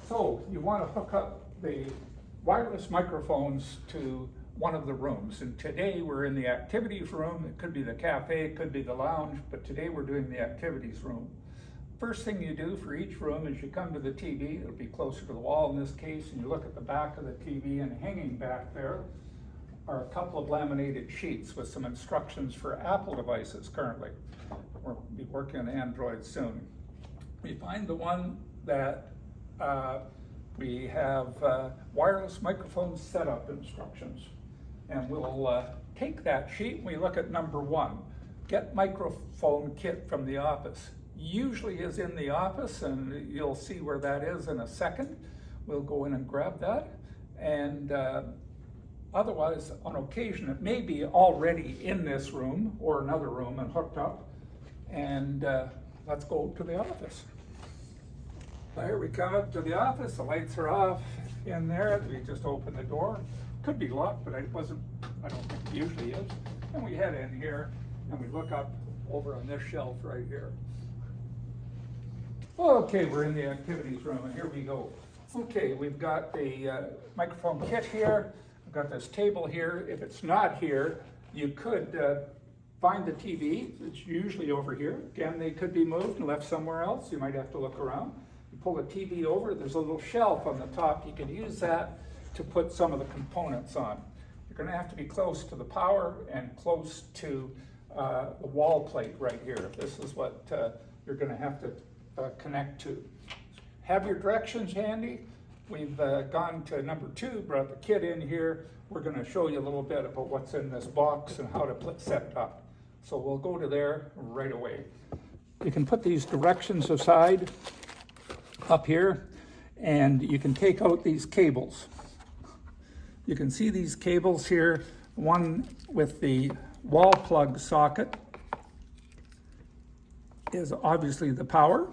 So you want to hook up the wireless microphones to one of the rooms. And today we're in the activities room. It could be the cafe, it could be the lounge, but today we're doing the activities room. First thing you do for each room is you come to the TV. It'll be closer to the wall in this case, and you look at the back of the TV, and hanging back there are a couple of laminated sheets with some instructions for Apple devices currently. We'll be working on Android soon. We find the one that we have wireless microphone setup instructions. And we'll take that sheet and we look at number 1. Get microphone kit from the office. Usually is in the office, and you'll see where that is in a second. We'll go in and grab that. And otherwise, on occasion, it may be already in this room or another room and hooked up. And let's go to the office. Here we come up to the office. The lights are off in there. We just open the door. Could be locked, but I don't think it usually is. And we head in here and we look up over on this shelf right here. Okay, we're in the activities room, and here we go. Okay, we've got the microphone kit here. We've got this table here. If it's not here, you could find the TV. It's usually over here. Again, they could be moved and left somewhere else. You might have to look around. You pull the TV over, there's a little shelf on the top. You can use that to put some of the components on. You're going to have to be close to the power and close to the wall plate right here. This is what you're going to have to connect to. Have your directions handy. We've gone to number 2, brought the kit in here. We're going to show you a little bit about what's in this box and how to set it up. So we'll go to there right away. You can put these directions aside up here, and you can take out these cables. You can see these cables here, one with the wall plug socket is obviously the power,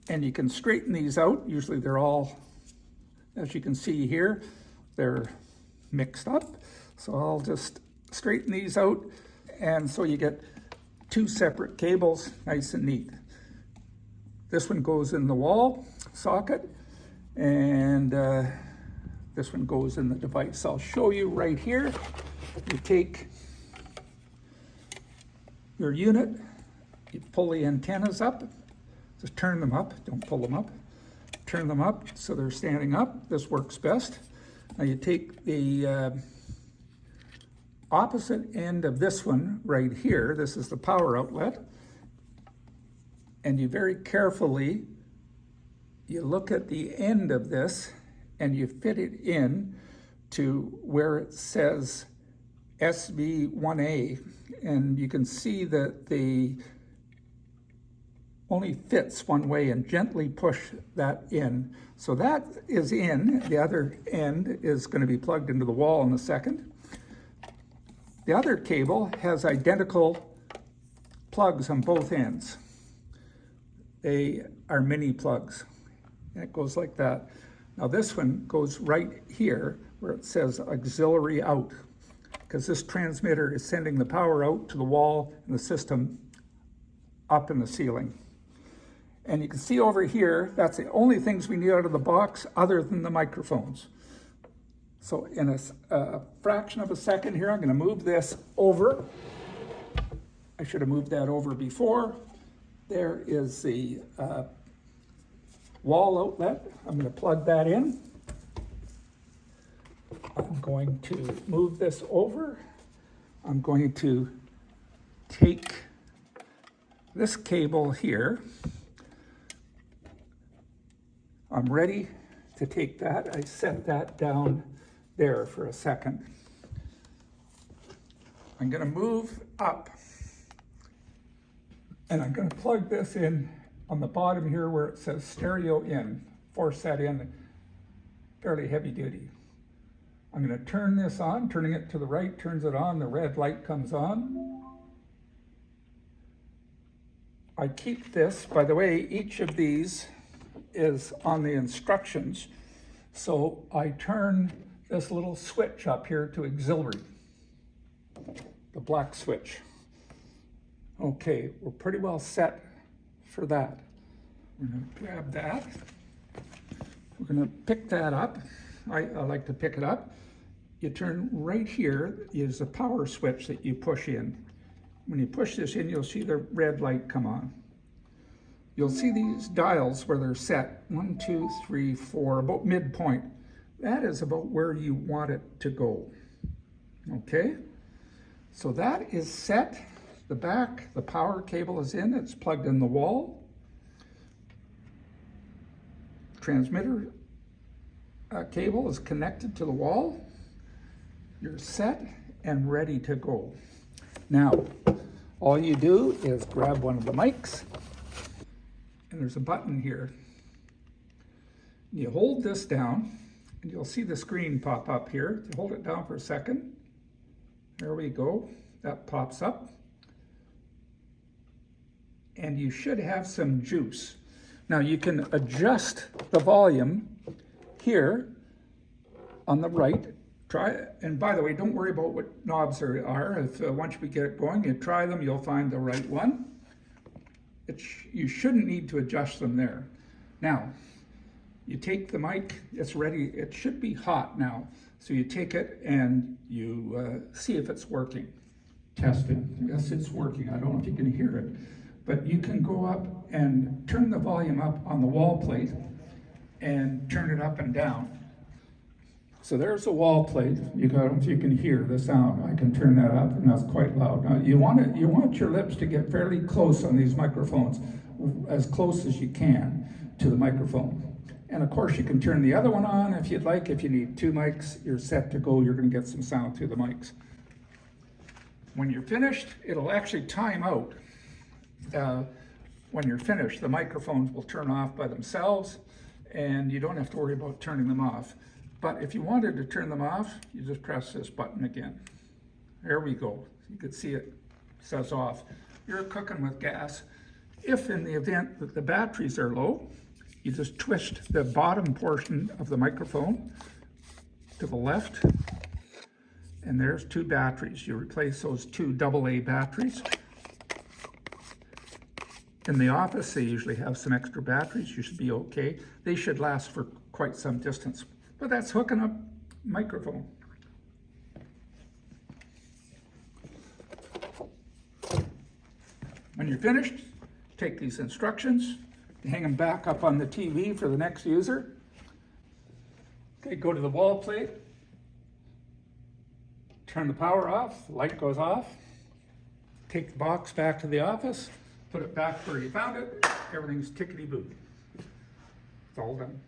and you can straighten these out. Usually they're all, as you can see here, they're mixed up. So I'll just straighten these out, and so you get 2 separate cables, nice and neat. This one goes in the wall socket, and this one goes in the device. I'll show you right here. You take your unit, you pull the antennas up, just turn them up, don't pull them up. Turn them up so they're standing up. This works best. Now you take the opposite end of this one right here. This is the power outlet. And you very carefully, you look at the end of this and you fit it in to where it says SV1A, and you can see that the only fits one way, and gently push that in. So that is in. The other end is going to be plugged into the wall in a second. The other cable has identical plugs on both ends. They are mini plugs, and it goes like that. Now this one goes right here where it says auxiliary out, because this transmitter is sending the power out to the wall and the system up in the ceiling. And you can see over here, that's the only things we need out of the box other than the microphones. So in a fraction of a second here, I'm going to move this over. I should have moved that over before. There is the wall outlet. I'm going to plug that in. I'm going to move this over. I'm going to take this cable here. I'm ready to take that. I set that down there for a second. I'm going to move up, and I'm going to plug this in on the bottom here where it says stereo in. Force that in, fairly heavy duty. I'm going to turn this on. Turning it to the right turns it on. The red light comes on. I keep this, by the way, each of these is on the instructions. So I turn this little switch up here to auxiliary, the black switch. Okay, we're pretty well set for that. We're going to grab that, we're gonna pick that up. I like to pick it up. You turn right here is a power switch that you push in. When you push this in, you'll see the red light come on. You'll see these dials where they're set, 1, 2, 3, 4, about midpoint. That is about where you want it to go, okay? So that is set. The back, the power cable is in, it's plugged in the wall. Transmitter cable is connected to the wall. You're set and ready to go. Now, all you do is grab one of the mics, and there's a button here. You hold this down, and you'll see the screen pop up here. You hold it down for a second. There we go. That pops up. And you should have some juice. Now you can adjust the volume here on the right. Try it. And by the way, don't worry about what knobs there are. If once we get it going, you try them, you'll find the right one. You shouldn't need to adjust them there. Now, you take the mic, it's ready, it should be hot now. So you take it and you see if it's working. Test it. Yes, it's working. I don't know if you can hear it. But you can go up and turn the volume up on the wall plate and turn it up and down. So there's a wall plate. I don't know if you can hear the sound. I can turn that up, and that's quite loud. Now you want your lips to get fairly close on these microphones, as close as you can to the microphone. And of course, you can turn the other one on if you'd like. If you need 2 mics, you're set to go. You're going to get some sound through the mics. When you're finished, it'll actually time out. When you're finished, the microphones will turn off by themselves, and you don't have to worry about turning them off. But if you wanted to turn them off, you just press this button again. There we go. You can see it says off. You're cooking with gas. If in the event that the batteries are low, you just twist the bottom portion of the microphone to the left, and there's 2 batteries. You replace those 2 AA batteries. In the office, they usually have some extra batteries. You should be okay. They should last for quite some distance. But that's hooking up microphone. When you're finished, take these instructions, hang them back up on the TV for the next user. Okay, go to the wall plate, turn the power off, the light goes off, take the box back to the office, put it back where you found it, everything's tickety-boo. It's all done.